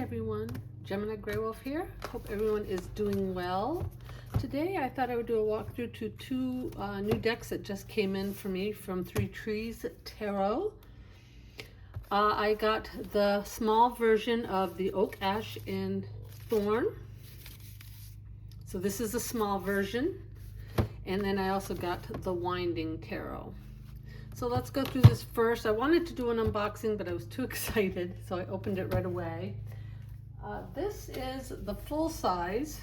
everyone, Gemini Grey Wolf here. Hope everyone is doing well. Today I thought I would do a walkthrough to two new decks that just came in for me from Three Trees Tarot. I got the small version of the Oak, Ash, and Thorn. So this is a small version. And then I also got the Winding Tarot. So let's go through this first. I wanted to do an unboxing, but I was too excited, so I opened it right away. This is the full size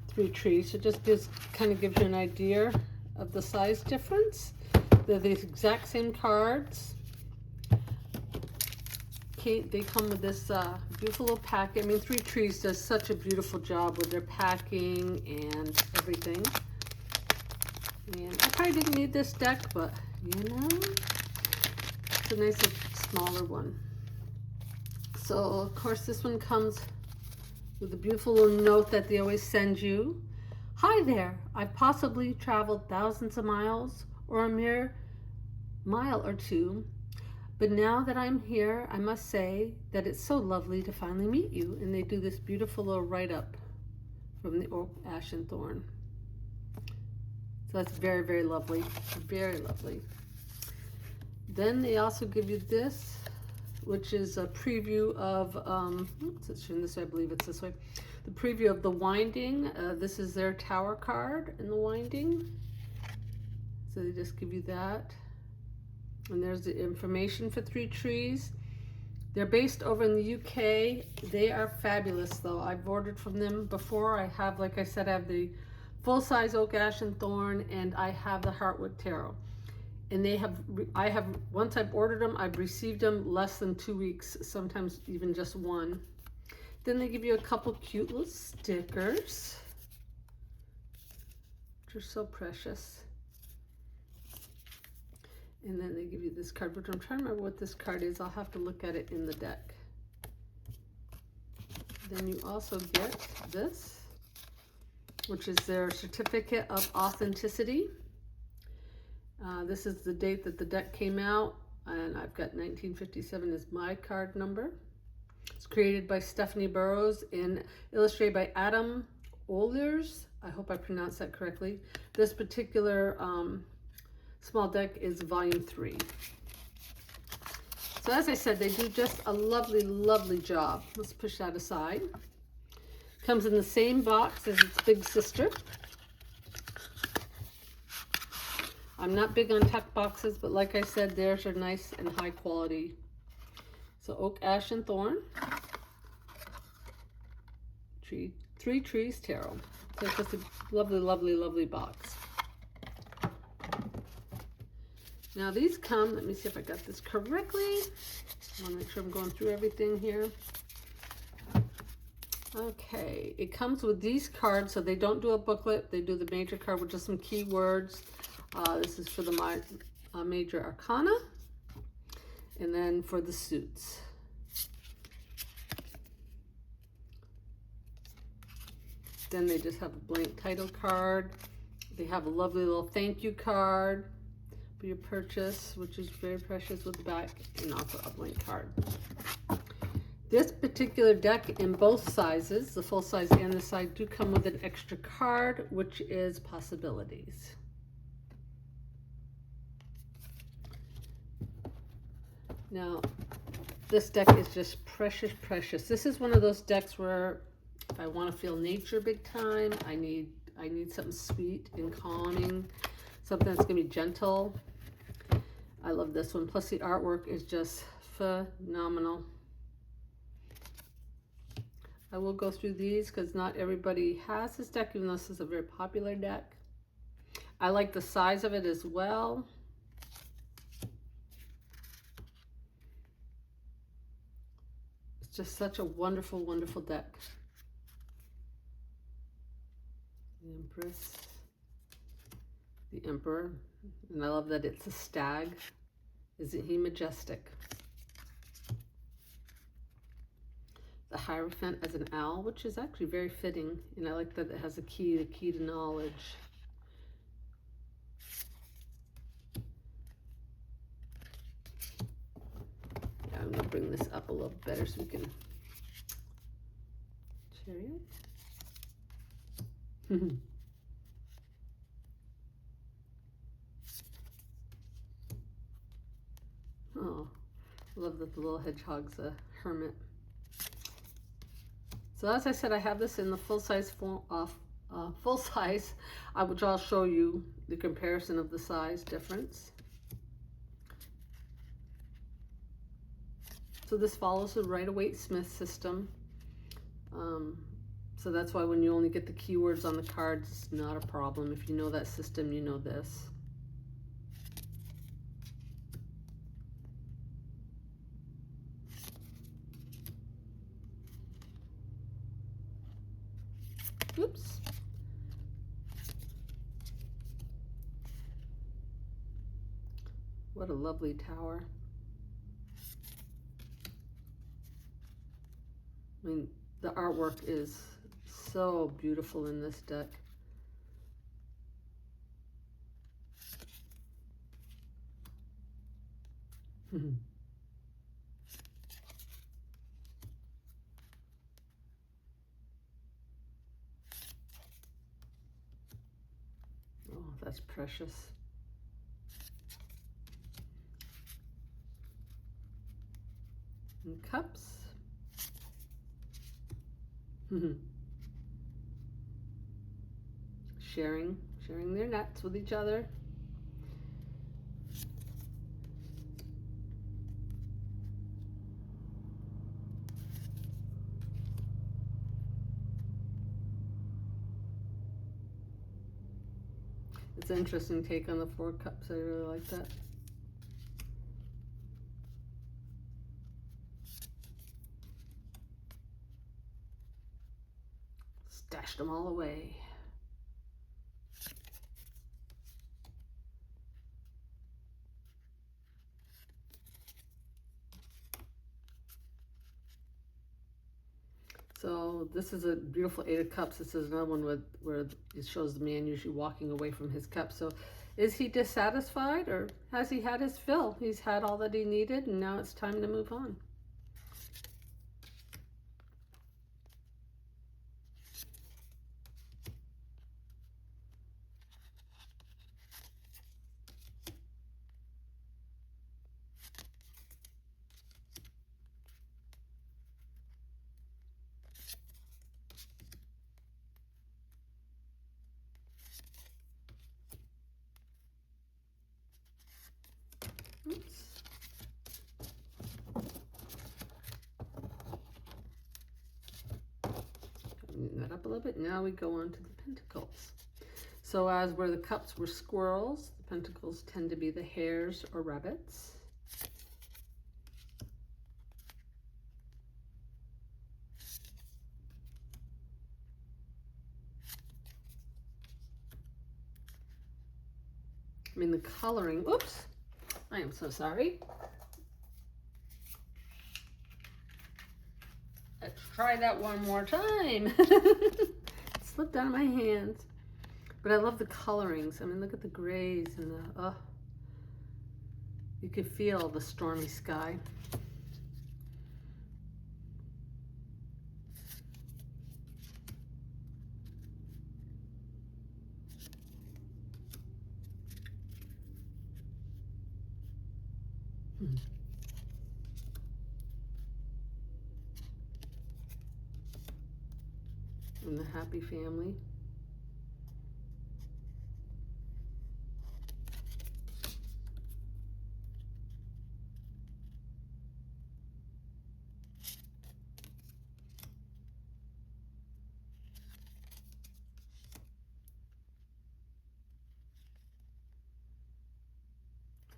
Three Trees. So just kind of gives you an idea of the size difference. They're the exact same cards. They come with this beautiful little packet. I mean, Three Trees does such a beautiful job with their packing and everything. And I probably didn't need this deck, but you know, it's a nice smaller one. So of course this one comes with a beautiful little note that they always send you. Hi there, I've possibly traveled thousands of miles or a mere mile or two, but now that I'm here, I must say that it's so lovely to finally meet you. And they do this beautiful little write-up from the Oak, Ash, and Thorn. So that's very, very lovely, very lovely. Then they also give you this, which is a preview of, it's in this way, I believe it's this way. The preview of the Winding. This is their Tower card in the Winding. So they just give you that. And there's the information for Three Trees. They're based over in the UK. They are fabulous though. I've ordered from them before. I have, like I said, I have the full-size Oak, Ash, and Thorn, and I have the Heartwood Tarot. And once I've ordered them, I've received them less than 2 weeks, sometimes even just one. Then they give you a couple cute little stickers, which are so precious. And then they give you this card, which I'm trying to remember what this card is. I'll have to look at it in the deck. Then you also get this, which is their certificate of authenticity. This is the date that the deck came out, and I've got 1957 as my card number. It's created by Stephanie Burrows and illustrated by Adam Ohlers. I hope I pronounced that correctly. This particular small deck is volume 3. So as I said, they do just a lovely, lovely job. Let's push that aside. Comes in the same box as its big sister. I'm not big on tuck boxes, but like I said, theirs are nice and high quality. So Oak, Ash, and Thorn. Three Trees Tarot. So it's just a lovely, lovely, lovely box. Now these come, let me see if I got this correctly. I want to make sure I'm going through everything here. Okay, it comes with these cards, so they don't do a booklet. They do the major card with just some keywords. This is for the major arcana, and then for the suits. Then they just have a blank title card. They have a lovely little thank you card for your purchase, which is very precious with the back, and also a blank card. This particular deck in both sizes, the full size and the side, do come with an extra card, which is possibilities. Now, this deck is just precious, precious. This is one of those decks where if I want to feel nature big time, I need something sweet and calming, something that's going to be gentle. I love this one. Plus the artwork is just phenomenal. I will go through these because not everybody has this deck, even though this is a very popular deck. I like the size of it as well. It's just such a wonderful, wonderful deck. The Empress, the Emperor, and I love that it's a stag. Isn't he majestic? The Hierophant as an owl, which is actually very fitting, and I like that it has a key, the key to knowledge. Yeah, I'm gonna bring this up a little better so we can Chariot. Oh, love that the little hedgehog's a hermit. So as I said, I have this in the full size, which I'll show you the comparison of the size difference. So this follows the Rider-Waite-Smith system. So that's why when you only get the keywords on the cards, it's not a problem. If you know that system, you know this. Oops. What a lovely tower. I mean, the artwork is so beautiful in this deck. Oh, that's precious. And cups. sharing their nets with each other. It's an interesting take on the 4 cups. I really like that. Stashed them all away. So this is a beautiful 8 of Cups. This is another one where it shows the man usually walking away from his cup. So is he dissatisfied, or has he had his fill? He's had all that he needed, and now it's time to move on. Oops. Neaten that up a little bit. Now we go on to the Pentacles. So as where the cups were squirrels, the pentacles tend to be the hares or rabbits. I mean, the coloring, oops, I am so sorry. Let's try that one more time. It slipped out of my hands. But I love the colorings. I mean, look at the grays and the, you can feel the stormy sky. And the happy family.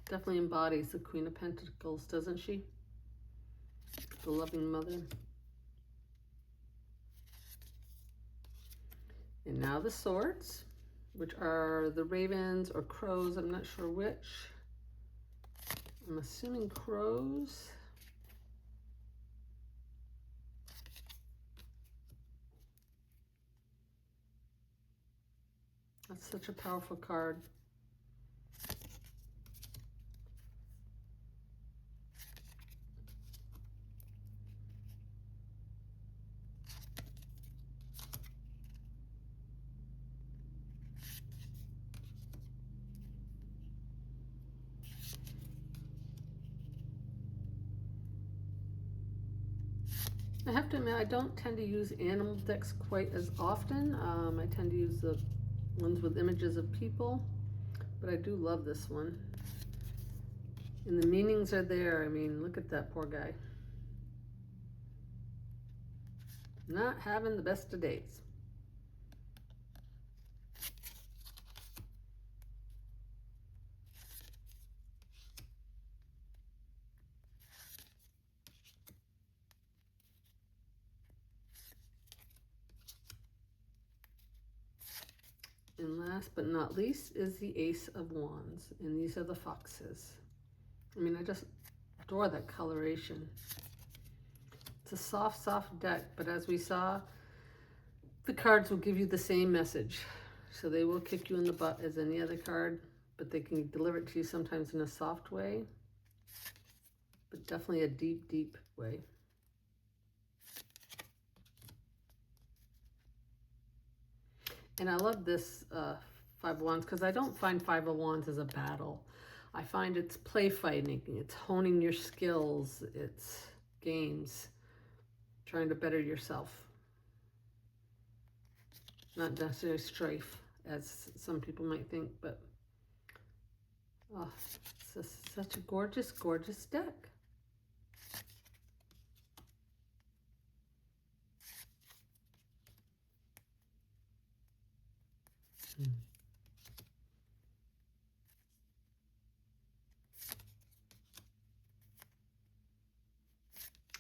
Definitely embodies the Queen of Pentacles, doesn't she? The loving mother. And now the swords, which are the ravens or crows. I'm not sure which. I'm assuming crows. That's such a powerful card. I have to admit, I don't tend to use animal decks quite as often. I tend to use the ones with images of people, but I do love this one. And the meanings are there. I mean, look at that poor guy. Not having the best of days. And last but not least is the Ace of Wands. And these are the foxes. I mean, I just adore that coloration. It's a soft, soft deck, but as we saw, the cards will give you the same message. So they will kick you in the butt as any other card, but they can deliver it to you sometimes in a soft way, but definitely a deep, deep way. And I love this Five of Wands because I don't find Five of Wands as a battle. I find it's play fighting, it's honing your skills, it's games, trying to better yourself. Not necessarily strife, as some people might think, but oh, it's such a gorgeous, gorgeous deck.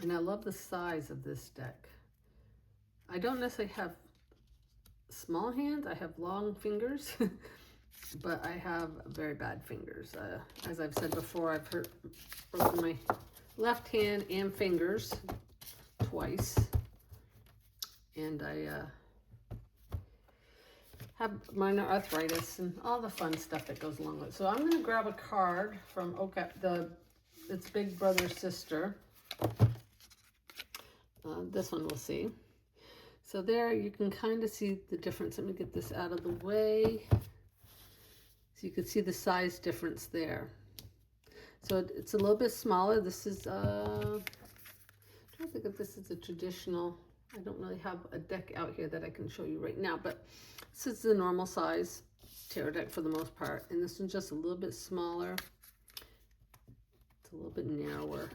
And I love the size of this deck. I don't necessarily have small hands, I have long fingers, but I have very bad fingers. As I've said before, I've broken my left hand and fingers twice. And I have minor arthritis and all the fun stuff that goes along with it. So I'm gonna grab a card from it's Big Brother Sister. This one we'll see. So there you can kind of see the difference. Let me get this out of the way. So you can see the size difference there. So it's a little bit smaller. This is, I'm trying to think if this is a traditional, I don't really have a deck out here that I can show you right now, but this is the normal size tarot deck for the most part. And this one's just a little bit smaller. It's a little bit narrower.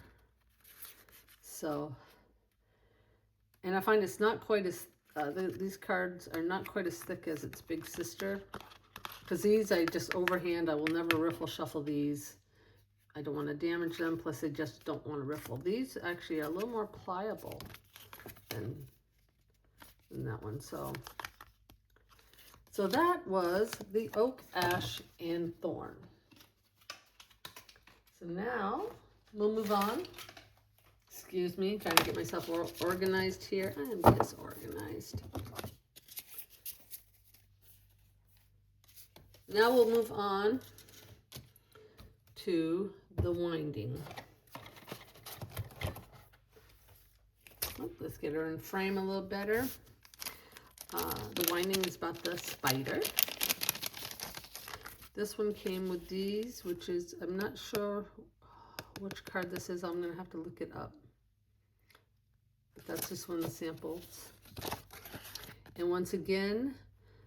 So, and I find it's not quite as, these cards are not quite as thick as its big sister. Because these I just overhand, I will never riffle shuffle these. I don't want to damage them, plus I just don't want to riffle. These actually are a little more pliable than that one. So that was the Oak, Ash, and Thorn. So now we'll move on. Excuse me, trying to get myself organized here. I am disorganized. Now we'll move on to the winding. Oh, let's get her in frame a little better. The winding is about the spider. This one came with these, which is, I'm not sure which card this is. I'm going to have to look it up. But that's just one of the samples. And once again,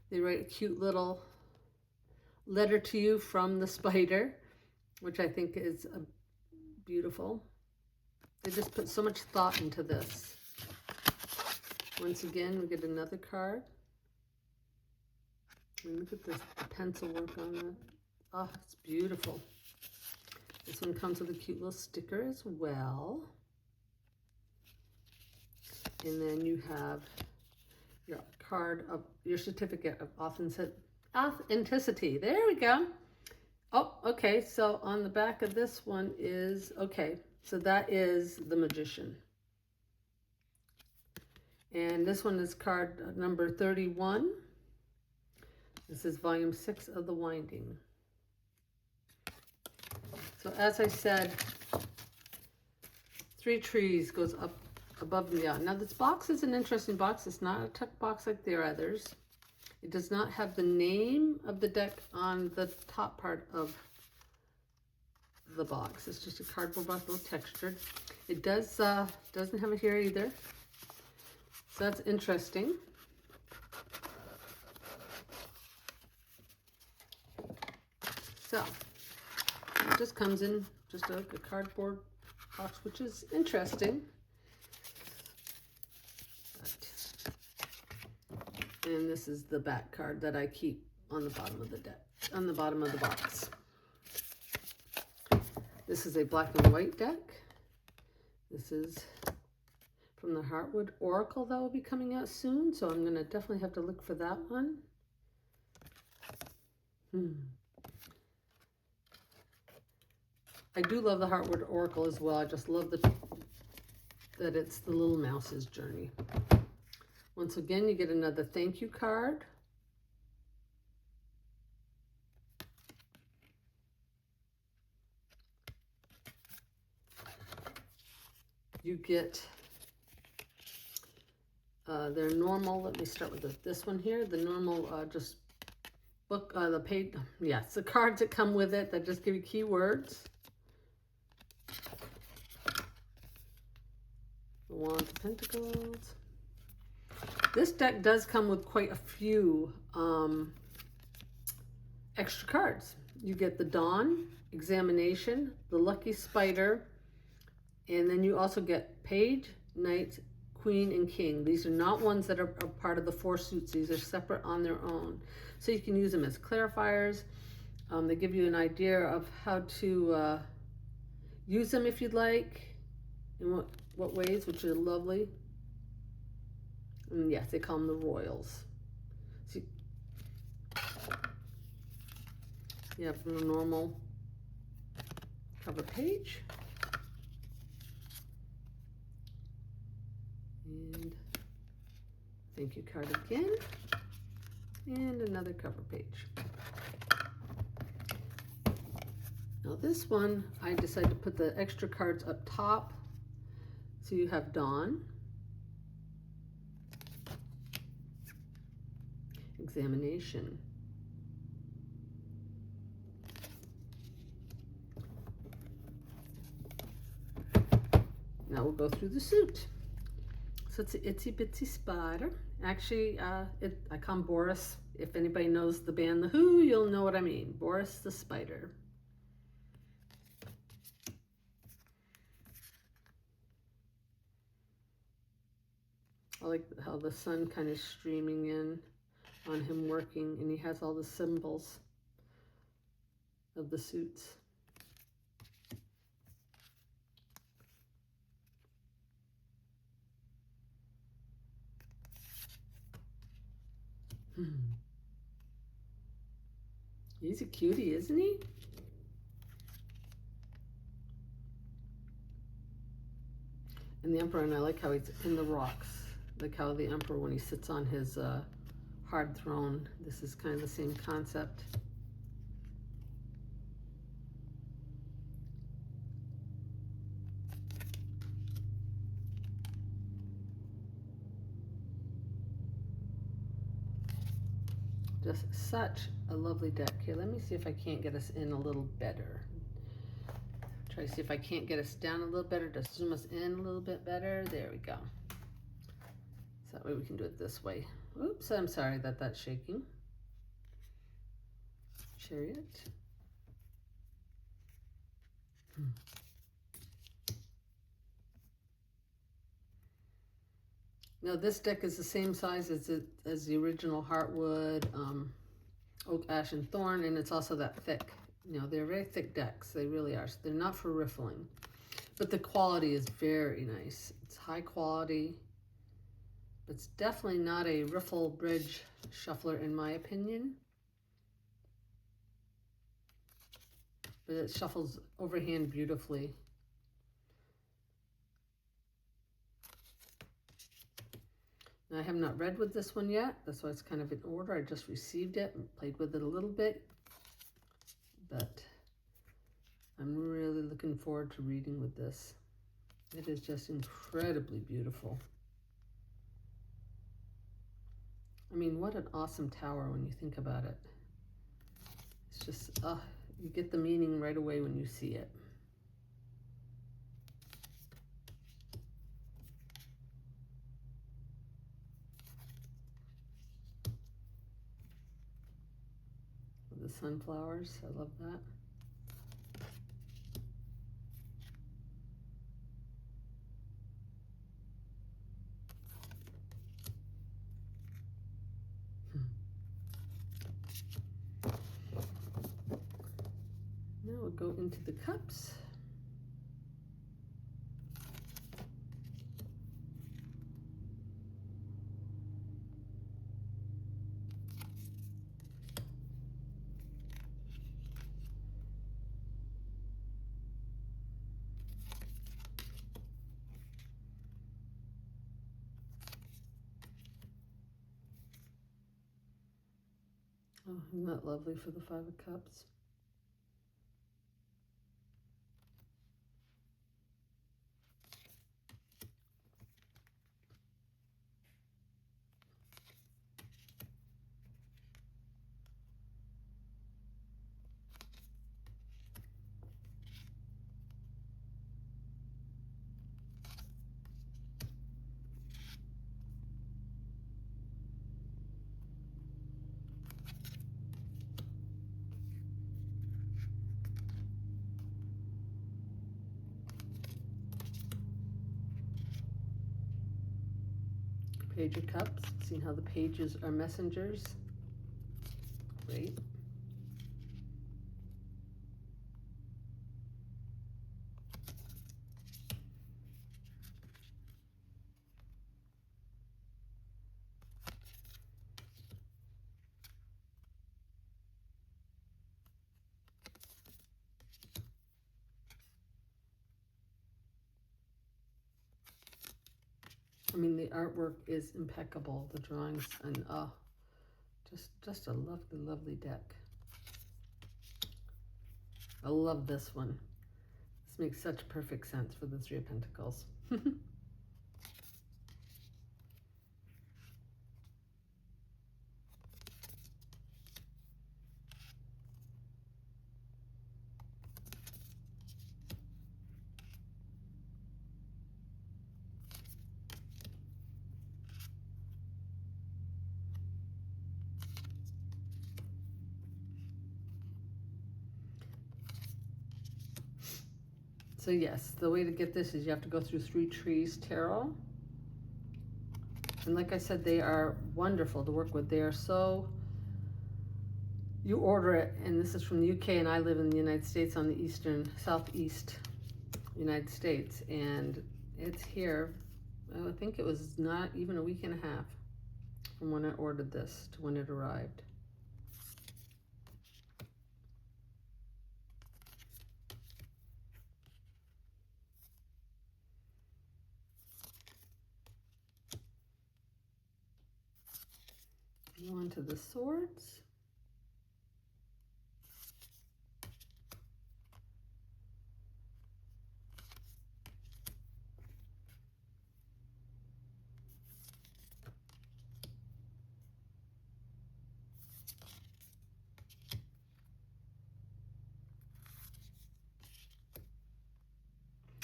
they write a cute little letter to you from the spider, which I think is beautiful. They just put so much thought into this. Once again, we get another card. And look at this, the pencil work on that. Oh, it's beautiful. This one comes with a cute little sticker as well. And then you have your card of your certificate of authenticity. There we go. Oh, okay. So on the back of this one is, okay, so that is the Magician. And this one is card number 31. This is volume 6 of the Winding. So as I said, 3 trees goes up above and beyond. Now this box is an interesting box. It's not a tuck box like the others. It does not have the name of the deck on the top part of the box. It's just a cardboard box, a little textured. It doesn't have it here either. So that's interesting. So it just comes in just like a cardboard box, which is interesting. And this is the back card that I keep on the bottom of the deck, on the bottom of the box. This is a black and white deck. This is from the Heartwood Oracle that will be coming out soon, so I'm going to definitely have to look for that one. I do love the Heartwood Oracle as well. I just love that it's the little mouse's journey. Once again, you get another thank you card. You get their normal, let me start with this one here, the normal just book, the page, yes, the cards that come with it that just give you keywords. The Wand of Pentacles. This deck does come with quite a few extra cards. You get the Dawn, Examination, the Lucky Spider, and then you also get Page, Knight, Queen, and King. These are not ones that are part of the 4 suits. These are separate on their own. So you can use them as clarifiers. They give you an idea of how to use them if you'd like, in what ways, which are lovely. And yes, they call them the Royals. So you have the normal cover page. And thank you card again. And another cover page. Now this one, I decided to put the extra cards up top. So you have Dawn, Examination, now we'll go through the suit. So it's an itsy bitsy spider. Actually, I call him Boris. If anybody knows the band The Who, you'll know what I mean. Boris the Spider. I like how the sun kind of streaming in on him working, and he has all the symbols of the suits. He's a cutie, isn't he? And the Emperor, and I like how he's in the rocks. Like how the Emperor, when he sits on his hard throne, this is kind of the same concept. Just such a lovely deck. Here, let me see if I can't get us in a little better. Try to see if I can't get us down a little better, just zoom us in a little bit better. There we go. So that way we can do it this way. Oops, I'm sorry that that's shaking. Chariot. Now this deck is the same size as the original Heartwood, Oak, Ash, and Thorn, and it's also that thick. You know, they're very thick decks. They really are. So they're not for riffling. But the quality is very nice. It's high quality. It's definitely not a riffle bridge shuffler in my opinion. But it shuffles overhand beautifully. Now, I have not read with this one yet. That's why it's kind of in order. I just received it and played with it a little bit. But I'm really looking forward to reading with this. It is just incredibly beautiful. I mean, what an awesome tower when you think about it. It's just, you get the meaning right away when you see it. sunflowers. I love that. Now we'll go into the cups. Oh, isn't that lovely for the Five of Cups? Page of Cups, seeing how the pages are messengers. Great. I mean, the artwork is impeccable, the drawings, and just a lovely, lovely deck. I love this one. This makes such perfect sense for the Three of Pentacles. So yes, the way to get this is you have to go through Three Trees Tarot. And like I said, they are wonderful to work with. They are so, you order it, and this is from the UK, and I live in the United States on the southeast United States, and it's here. I think it was not even a week and a half from when I ordered this to when it arrived. Go on to the swords.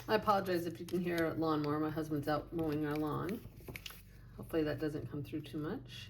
I apologize if you can hear a lawnmower. My husband's out mowing our lawn. Hopefully that doesn't come through too much.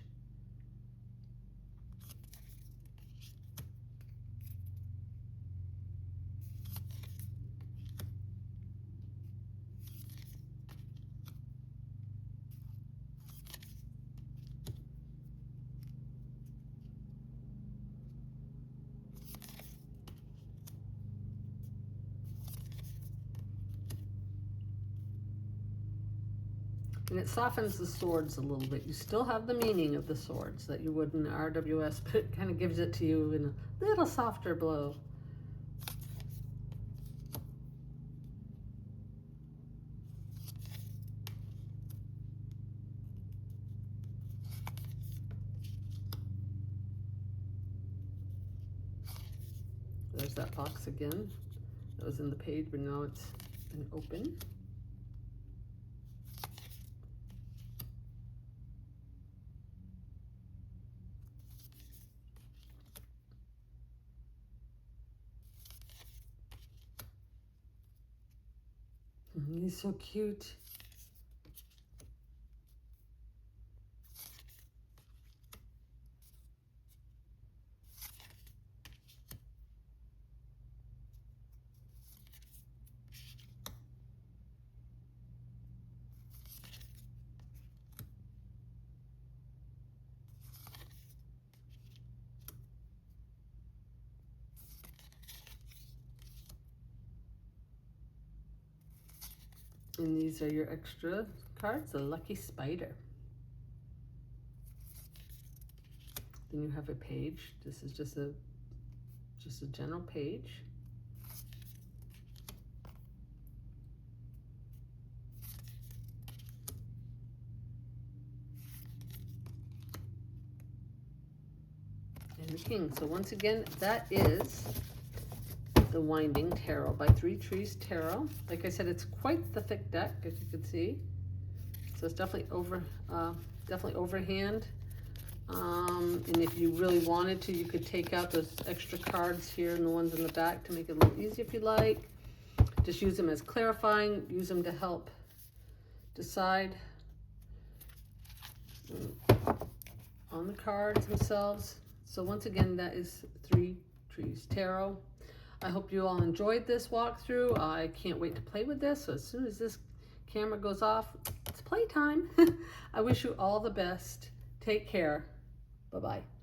And it softens the swords a little bit. You still have the meaning of the swords that you would in RWS, but it kind of gives it to you in a little softer blow. There's that box again. That was in the page, but now it's been open. He's so cute. And these are your extra cards, the Lucky Spider. Then you have a page. This is just a general page. And the King. So once again, that is the Winding Tarot by Three Trees Tarot. Like I said, it's quite the thick deck, as you can see. So it's definitely overhand. And if you really wanted to, you could take out those extra cards here and the ones in the back to make it a little easier if you like. Just use them as clarifying, use them to help decide on the cards themselves. So once again, that is Three Trees Tarot. I hope you all enjoyed this walkthrough. I can't wait to play with this. So as soon as this camera goes off, it's playtime. I wish you all the best. Take care. Bye-bye.